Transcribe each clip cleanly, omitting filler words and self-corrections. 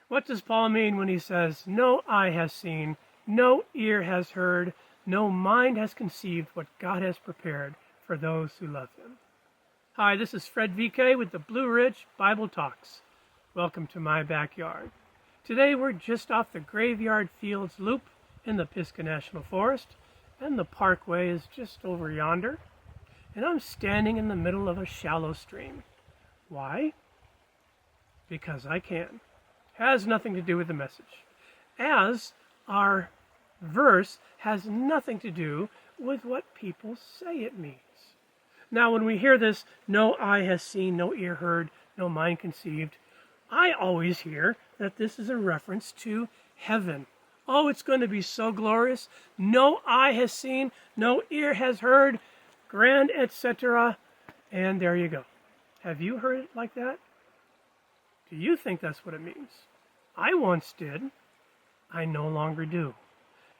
What does Paul mean when he says, no eye has seen, no ear has heard, no mind has conceived what God has prepared for those who love him? Hi, this is Fred VK with the Blue Ridge Bible Talks. Welcome to my backyard. Today we're just off the Graveyard Fields Loop in the Pisgah National Forest, and the parkway is just over yonder, and I'm standing in the middle of a shallow stream. Why? Because I can. Has nothing to do with the message, as our verse has nothing to do with what people say it means. Now, when we hear this, no eye has seen, no ear heard, no mind conceived, I always hear that this is a reference to heaven. Oh, it's going to be so glorious. No eye has seen, no ear has heard, grand, etc. And there you go. Have you heard it like that? Do you think that's what it means? I once did. I no longer do.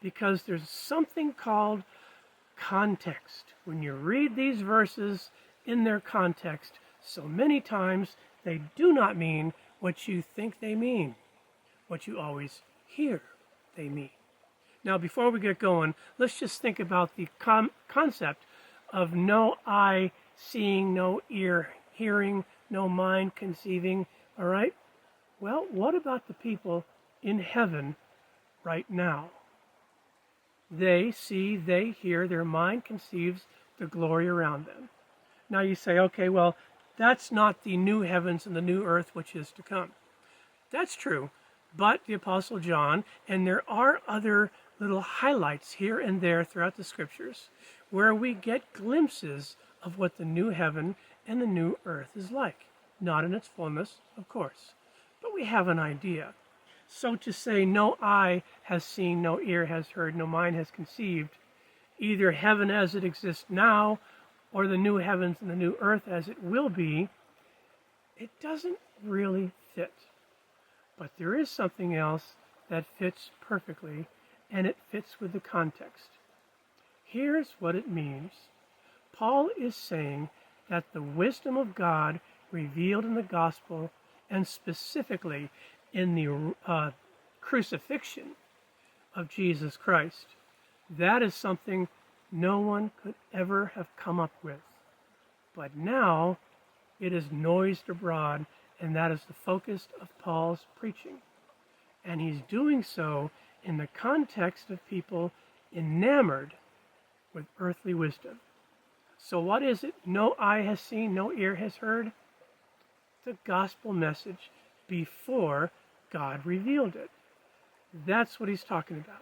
Because there's something called context. When you read these verses in their context, so many times they do not mean what you think they mean, what you always hear they mean. Now, before we get going, let's just think about the concept of no eye seeing, no ear hearing, no mind conceiving, all right? Well, what about the people in heaven right now? They see, they hear, their mind conceives the glory around them. Now you say, okay, well, that's not the new heavens and the new earth which is to come. That's true, but the Apostle John, and there are other little highlights here and there throughout the scriptures, where we get glimpses of what the new heaven and the new earth is like. Not in its fullness, of course, but we have an idea. So to say no eye has seen, no ear has heard, no mind has conceived, either heaven as it exists now or the new heavens and the new earth as it will be, it doesn't really fit. But there is something else that fits perfectly, and it fits with the context. Here's what it means. Paul is saying that the wisdom of God revealed in the gospel, and specifically in the crucifixion of Jesus Christ, that is something no one could ever have come up with. But now it is noised abroad, and that is the focus of Paul's preaching. And he's doing so in the context of people enamored with earthly wisdom. So what is it? No eye has seen, no ear has heard. The gospel message before God revealed it. That's what he's talking about.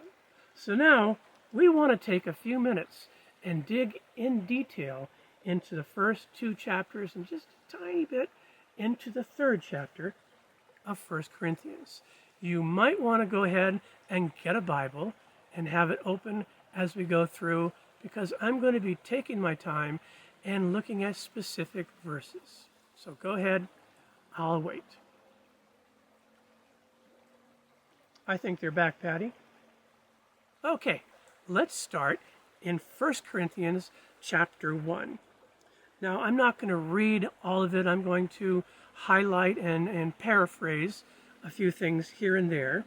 So now we want to take a few minutes and dig in detail into the first two chapters and just a tiny bit into the third chapter of 1 Corinthians. You might want to go ahead and get a Bible and have it open as we go through, because I'm going to be taking my time and looking at specific verses. So go ahead, I'll wait. I think they're back, Patty. Okay, let's start in 1 Corinthians chapter 1. Now, I'm not going to read all of it. I'm going to highlight and paraphrase a few things here and there.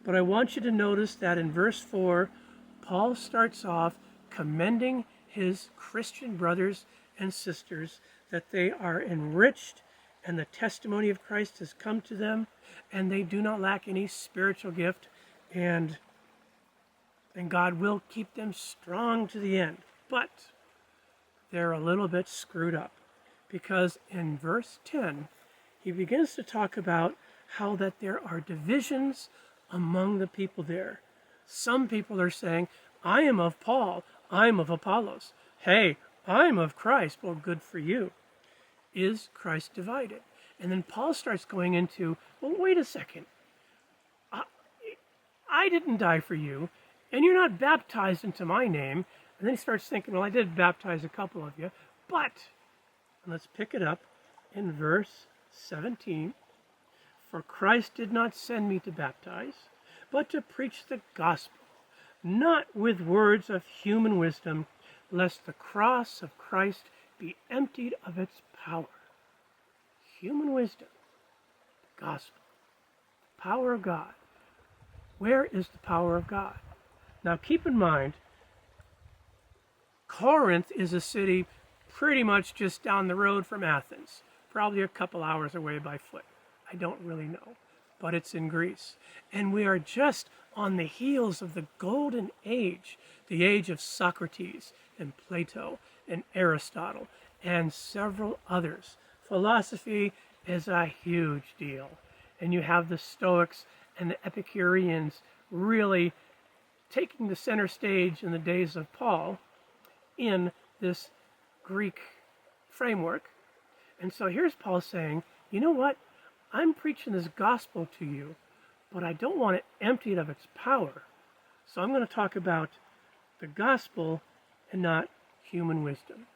But I want you to notice that in verse 4, Paul starts off commending his Christian brothers and sisters, that they are enriched and the testimony of Christ has come to them, and they do not lack any spiritual gift, and God will keep them strong to the end. But they're a little bit screwed up, because in verse 10, he begins to talk about how that there are divisions among the people there. Some people are saying, I am of Paul, I am of Apollos. Hey, I'm of Christ. Well, good for you. Is Christ divided? And then Paul starts going into, well, wait a second. I didn't die for you, and you're not baptized into my name. And then he starts thinking, well, I did baptize a couple of you, but, and let's pick it up in verse 17. For Christ did not send me to baptize, but to preach the gospel, not with words of human wisdom, lest the cross of Christ be emptied of its power. Human wisdom, the gospel. power of God. Where is the power of God? Now keep in mind, Corinth is a city pretty much just down the road from Athens, probably a couple hours away by foot. I don't really know, but it's in Greece. And we are just on the heels of the golden age, the age of Socrates and Plato and Aristotle and several others. Philosophy is a huge deal. And you have the Stoics and the Epicureans really taking the center stage in the days of Paul in this Greek framework. And so here's Paul saying, you know what? I'm preaching this gospel to you, but I don't want to empty it of its power. So I'm going to talk about the gospel and not human wisdom.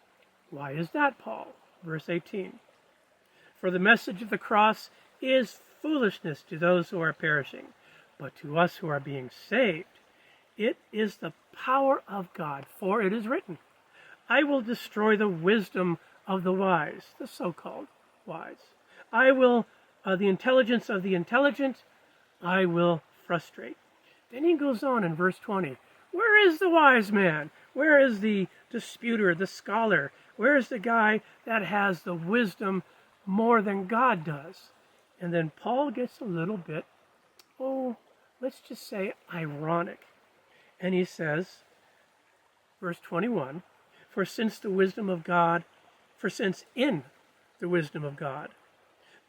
Why is that, Paul? Verse 18. For the message of the cross is foolishness to those who are perishing, but to us who are being saved, it is the power of God. For it is written, I will destroy the wisdom of the wise, the so-called wise. I will, the intelligence of the intelligent, I will frustrate. Then he goes on in verse 20. Where is the wise man? Where is the disputer, the scholar? Where is the guy that has the wisdom more than God does? And then Paul gets a little bit, let's just say ironic. And he says, verse 21, for since in the wisdom of God,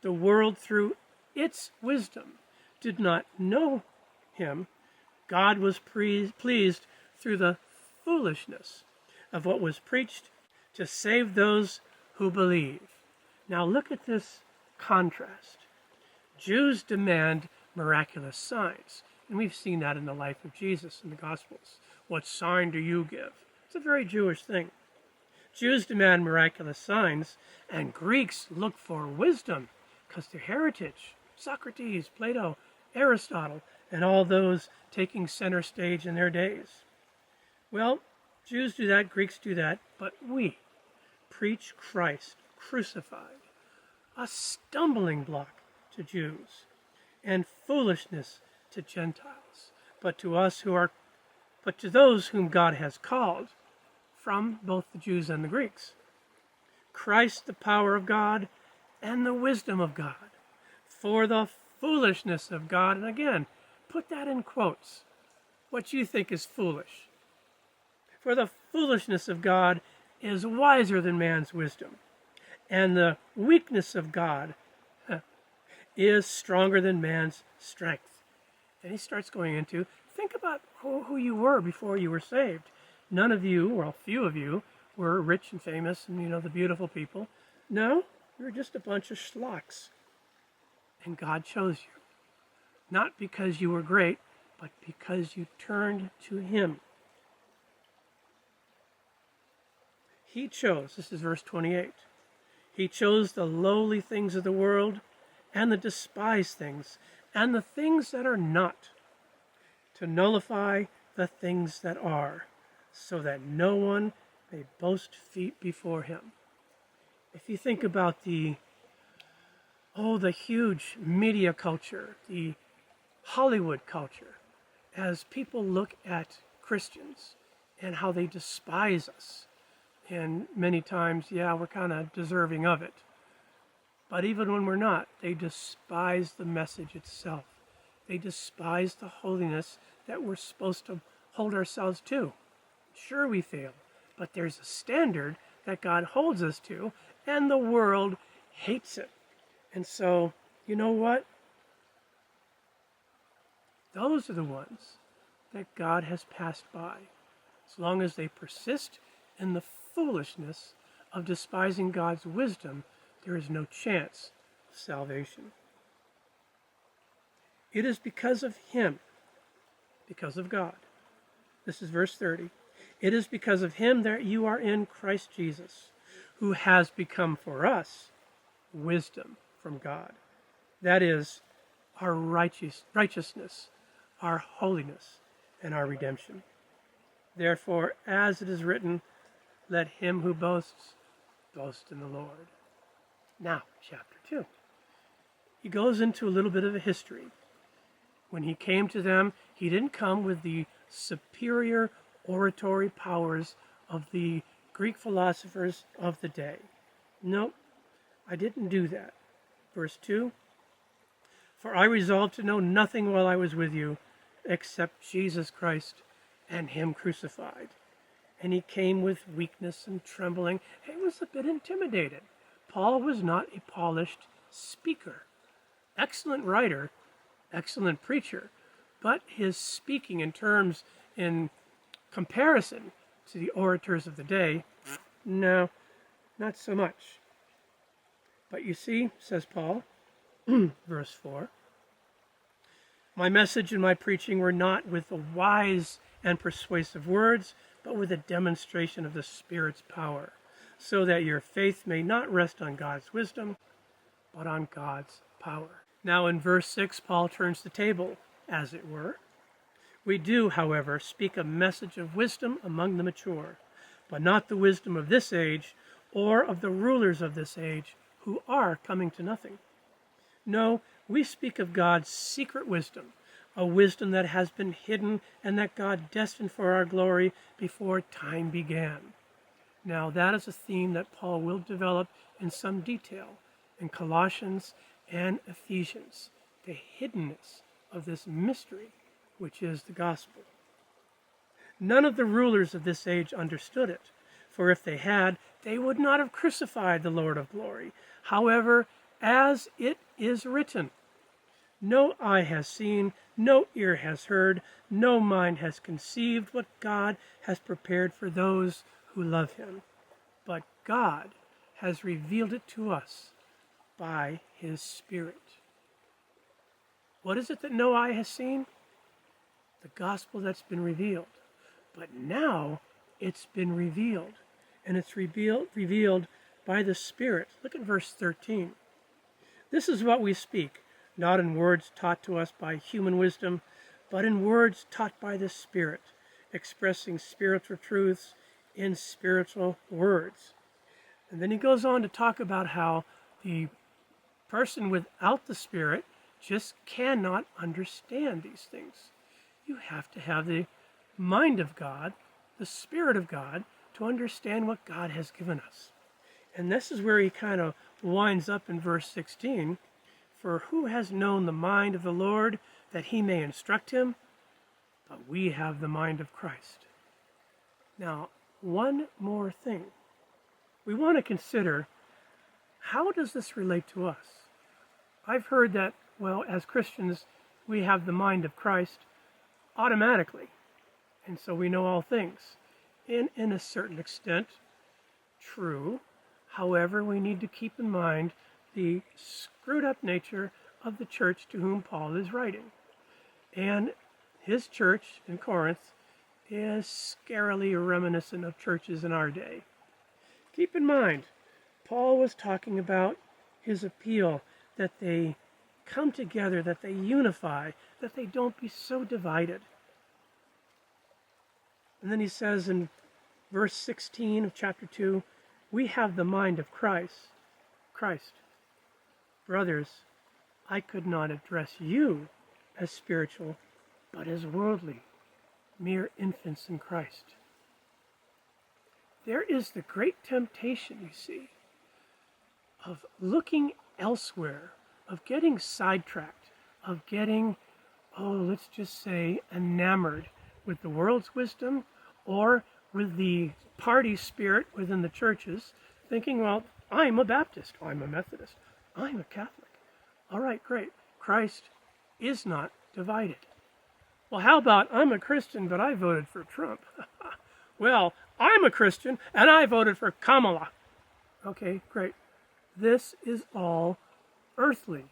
the world through its wisdom did not know him, God was pleased through the foolishness of what was preached to save those who believe. Now look at this contrast. Jews demand miraculous signs, and we've seen that in the life of Jesus in the Gospels. What sign do you give? It's a very Jewish thing. Jews demand miraculous signs, and Greeks look for wisdom because their heritage, Socrates, Plato, Aristotle, and all those taking center stage in their days. Well, Jews do that, Greeks do that, but we preach Christ crucified, a stumbling block to Jews and foolishness to Gentiles, but to those whom God has called from both the Jews and the Greeks. Christ, the power of God and the wisdom of God, for the foolishness of God. And again, put that in quotes. What you think is foolish. For the foolishness of God is wiser than man's wisdom, and the weakness of God is stronger than man's strength. Then he starts going into, think about who you were before you were saved. None of you, or a few of you, were rich and famous and, the beautiful people. No, you were just a bunch of schlocks. And God chose you. Not because you were great, but because you turned to him. He chose, this is verse 28, he chose the lowly things of the world and the despised things and the things that are not, to nullify the things that are, so that no one may boast feet before him. If you think about the huge media culture, the Hollywood culture, as people look at Christians and how they despise us, and many times, we're kind of deserving of it. But even when we're not, they despise the message itself. They despise the holiness that we're supposed to hold ourselves to. Sure, we fail, but there's a standard that God holds us to, and the world hates it. And so, you know what? Those are the ones that God has passed by. As long as they persist in the foolishness of despising God's wisdom, there is no chance of salvation. It is because of him, because of God. This is verse 30. It is because of him that you are in Christ Jesus, who has become for us wisdom from God. That is our righteousness, our holiness, and our redemption. Therefore, as it is written, let him who boasts, boast in the Lord. Now, chapter 2. He goes into a little bit of a history. When he came to them, he didn't come with the superior oratory powers of the Greek philosophers of the day. No, I didn't do that. Verse 2, for I resolved to know nothing while I was with you except Jesus Christ and him crucified. And he came with weakness and trembling. He was a bit intimidated. Paul was not a polished speaker. Excellent writer, excellent preacher, but his speaking in comparison to the orators of the day, no, not so much. But you see, says Paul, verse 4, my message and my preaching were not with the wise and persuasive words, but with a demonstration of the Spirit's power, so that your faith may not rest on God's wisdom, but on God's power. Now in verse 6, Paul turns the table, as it were. We do, however, speak a message of wisdom among the mature, but not the wisdom of this age or of the rulers of this age who are coming to nothing. No, we speak of God's secret wisdom, a wisdom that has been hidden and that God destined for our glory before time began. Now that is a theme that Paul will develop in some detail in Colossians and Ephesians, the hiddenness of this mystery, which is the gospel. None of the rulers of this age understood it, for if they had, they would not have crucified the Lord of glory. However, as it is written, no eye has seen, no ear has heard, no mind has conceived what God has prepared for those who love him. But God has revealed it to us by his Spirit. What is it that no eye has seen? The gospel that's been revealed. But now it's been revealed, and it's revealed by the Spirit. Look at verse 13. This is what we speak, not in words taught to us by human wisdom, but in words taught by the Spirit, expressing spiritual truths in spiritual words. And then he goes on to talk about how the person without the Spirit just cannot understand these things. You have to have the mind of God, the Spirit of God, to understand what God has given us. And this is where he kind of winds up in verse 16. For who has known the mind of the Lord that he may instruct him? But we have the mind of Christ. Now, one more thing. We want to consider, how does this relate to us? I've heard that, well, as Christians, we have the mind of Christ automatically. And so we know all things. And in a certain extent, true. However, we need to keep in mind the screwed up nature of the church to whom Paul is writing. And his church in Corinth is scarily reminiscent of churches in our day. Keep in mind, Paul was talking about his appeal that they come together, that they unify, that they don't be so divided. And then he says in verse 16 of chapter 2, we have the mind of Christ. Brothers, I could not address you as spiritual, but as worldly, mere infants in Christ. There is the great temptation, you see, of looking elsewhere, of getting sidetracked, of getting, let's just say, enamored with the world's wisdom or with the party spirit within the churches, thinking, well, I'm a Baptist, I'm a Methodist, I'm a Catholic. All right, great. Christ is not divided. Well, how about I'm a Christian, but I voted for Trump? Well, I'm a Christian, and I voted for Kamala. Okay, great. This is all earthly,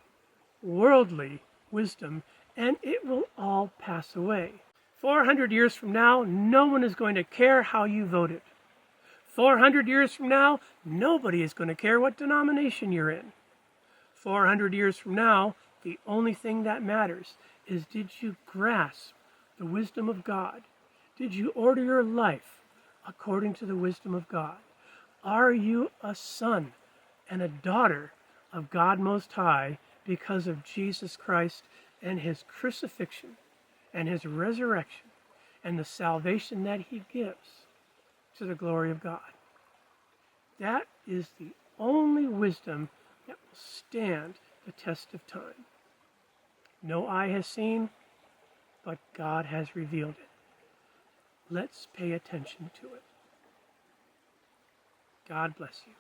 worldly wisdom, and it will all pass away. 400 years from now, no one is going to care how you voted. 400 years from now, nobody is going to care what denomination you're in. 400 years from now, the only thing that matters is, did you grasp the wisdom of God? Did you order your life according to the wisdom of God? Are you a son and a daughter of God Most High because of Jesus Christ and his crucifixion and his resurrection and the salvation that he gives to the glory of God. That is the only wisdom that will stand the test of time. No eye has seen, but God has revealed it. Let's pay attention to it. God bless you.